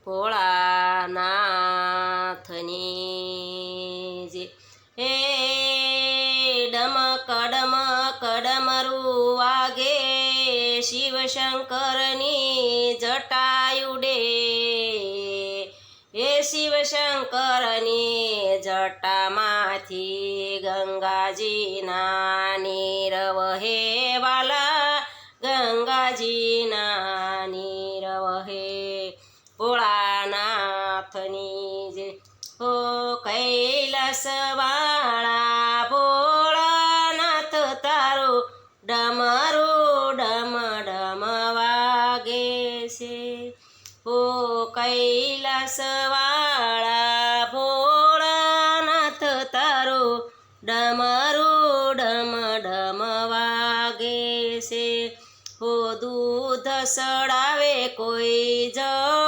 ભોળાનાથની જે હે ડમક ડમક ડમરું વાગે શિવશંકરની જટાયુડે હે શિવશંકરની જટામાંથી ગંગાજીના નીર વહે વાલા ગંગાજીના નીર વહે ભોળાનાથની જે હો કૈલાસવાળા ભોળાનાથ તારું ડમરું ડમ ડમ વાગે છે હો કૈલાસવાળા ભોળાનાથ તારું ડમરું ડમ ડમ વાગે છે હો દૂધ સડાવે કોઈ